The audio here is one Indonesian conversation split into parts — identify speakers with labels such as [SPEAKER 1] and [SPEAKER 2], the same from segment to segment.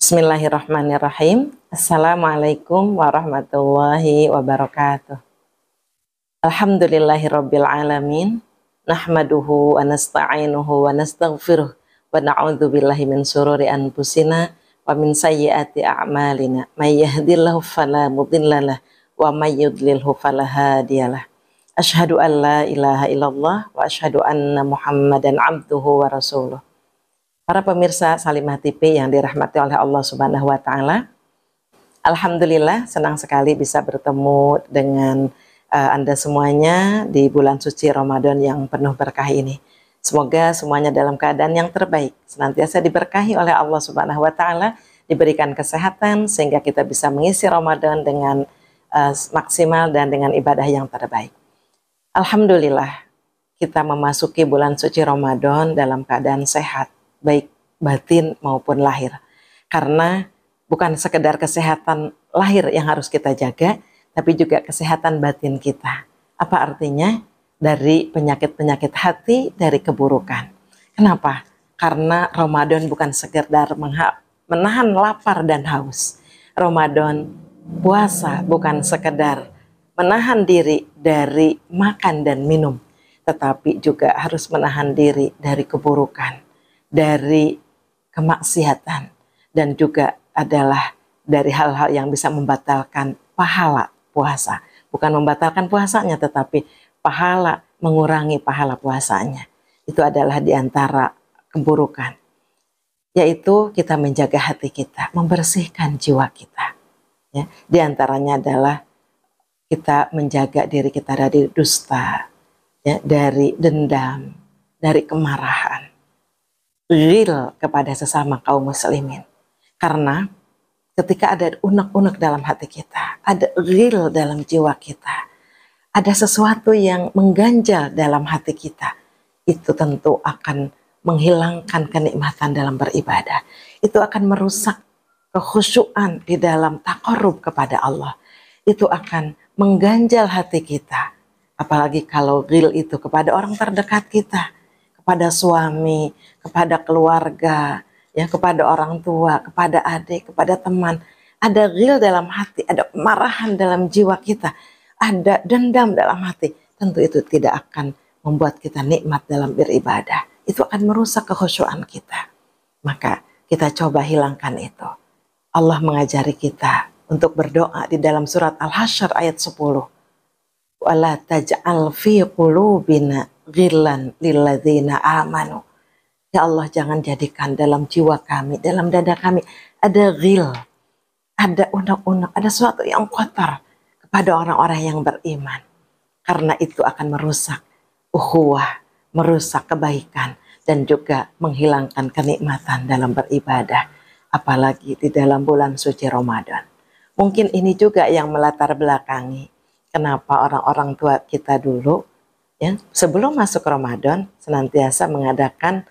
[SPEAKER 1] Bismillahirrahmanirrahim. Assalamualaikum warahmatullahi wabarakatuh. Alhamdulillahirabbil alamin. Nahmaduhu wa nasta'inuhu wa nastaghfiruh wa na'udzu billahi min syururi anfusina wa min sayyiati a'malina. May yahdihillahu fala mudhillalah wa may yudlilhu fala hadiyalah. Asyhadu an la ilaha illallah wa asyhadu anna Muhammadan abduhu wa rasuluh. Para pemirsa Salimah TV yang dirahmati oleh Allah Subhanahu wa taala. Alhamdulillah senang sekali bisa bertemu dengan Anda semuanya di bulan suci Ramadan yang penuh berkah ini. Semoga semuanya dalam keadaan yang terbaik, senantiasa diberkahi oleh Allah Subhanahu wa taala, diberikan kesehatan sehingga kita bisa mengisi Ramadan dengan maksimal dan dengan ibadah yang terbaik. Alhamdulillah kita memasuki bulan suci Ramadan dalam keadaan sehat, baik batin maupun lahir. Karena bukan sekedar kesehatan lahir yang harus kita jaga, tapi juga kesehatan batin kita. Apa artinya? Dari penyakit-penyakit hati, dari keburukan. Kenapa? Karena Ramadan bukan sekedar menahan lapar dan haus. Ramadan puasa bukan sekedar menahan diri dari makan dan minum, tetapi juga harus menahan diri dari keburukan, dari kemaksiatan, dan juga adalah dari hal-hal yang bisa membatalkan pahala puasa. Bukan membatalkan puasanya, tetapi pahala, mengurangi pahala puasanya. Itu adalah diantara keburukan, yaitu kita menjaga hati kita, membersihkan jiwa kita. Ya, di antaranya adalah kita menjaga diri kita dari dusta, ya, dari dendam, dari kemarahan, ghil kepada sesama kaum muslimin. Karena ketika ada unek-unek dalam hati kita, ada ghil dalam jiwa kita, ada sesuatu yang mengganjal dalam hati kita, itu tentu akan menghilangkan kenikmatan dalam beribadah. Itu akan merusak kekhusyuan di dalam taqarrub kepada Allah. Itu akan mengganjal hati kita. Apalagi kalau ghil itu kepada orang terdekat kita, kepada suami, kepada keluarga, ya, kepada orang tua, kepada adik, kepada teman. Ada ghil dalam hati, ada kemarahan dalam jiwa kita, ada dendam dalam hati. Tentu itu tidak akan membuat kita nikmat dalam beribadah. Itu akan merusak kekhusyuan kita. Maka kita coba hilangkan itu. Allah mengajari kita untuk berdoa di dalam surat Al-Hasyr ayat 10. Wala taj'al fi qulubina ghillan lilladzina amanu. Ya Allah, jangan jadikan dalam jiwa kami, dalam dada kami ada ghil, ada unek-unek, ada sesuatu yang kotor kepada orang-orang yang beriman. Karena itu akan merusak ukhuwah, merusak kebaikan, dan juga menghilangkan kenikmatan dalam beribadah. Apalagi di dalam bulan suci Ramadan. Mungkin ini juga yang melatar belakangi kenapa orang-orang tua kita dulu, ya, sebelum masuk Ramadan senantiasa mengadakan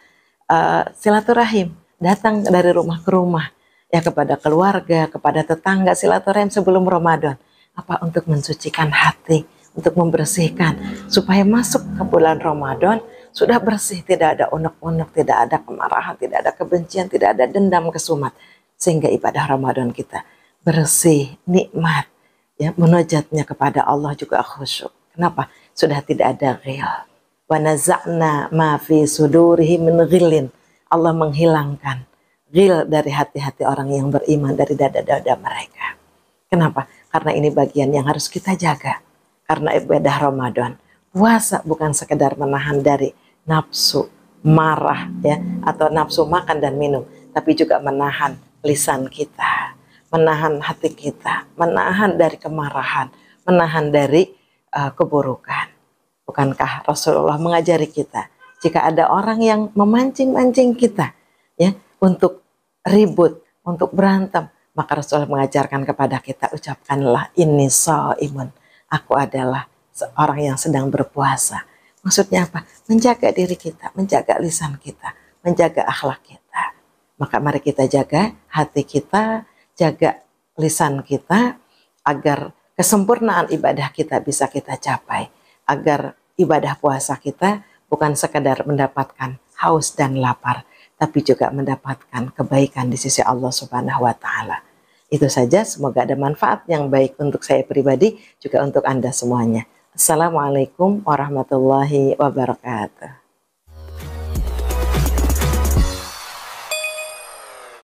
[SPEAKER 1] silaturahim, datang dari rumah ke rumah, ya, kepada keluarga, kepada tetangga, silaturahim sebelum Ramadan. Apa? Untuk mensucikan hati, untuk membersihkan, supaya masuk ke bulan Ramadan sudah bersih, tidak ada unek-unek, tidak ada kemarahan, tidak ada kebencian, tidak ada dendam kesumat, sehingga ibadah Ramadan kita bersih, nikmat, ya, munajatnya kepada Allah juga khusyuk. Kenapa? Sudah tidak ada ghil. Wa naza'na ma fi sudurihim min ghillin. Allah menghilangkan ghil dari hati-hati orang yang beriman, dari dada-dada mereka. Kenapa? Karena ini bagian yang harus kita jaga. Karena ibadah Ramadan, puasa bukan sekedar menahan dari nafsu marah, ya, atau nafsu makan dan minum, tapi juga menahan lisan kita, menahan hati kita, menahan dari kemarahan, menahan dari keburukan. Bukankah Rasulullah mengajari kita, jika ada orang yang memancing-mancing kita, ya, untuk ribut, untuk berantem, maka Rasulullah mengajarkan kepada kita, ucapkanlah inni shaimun, aku adalah seorang yang sedang berpuasa. Maksudnya apa? Menjaga diri kita, menjaga lisan kita, menjaga akhlak kita. Maka mari kita jaga hati kita, jaga lisan kita, agar kesempurnaan ibadah kita bisa kita capai. Agar ibadah puasa kita bukan sekadar mendapatkan haus dan lapar, tapi juga mendapatkan kebaikan di sisi Allah Subhanahu wa taala. Itu saja, semoga ada manfaat yang baik untuk saya pribadi, juga untuk Anda semuanya. Assalamualaikum warahmatullahi wabarakatuh.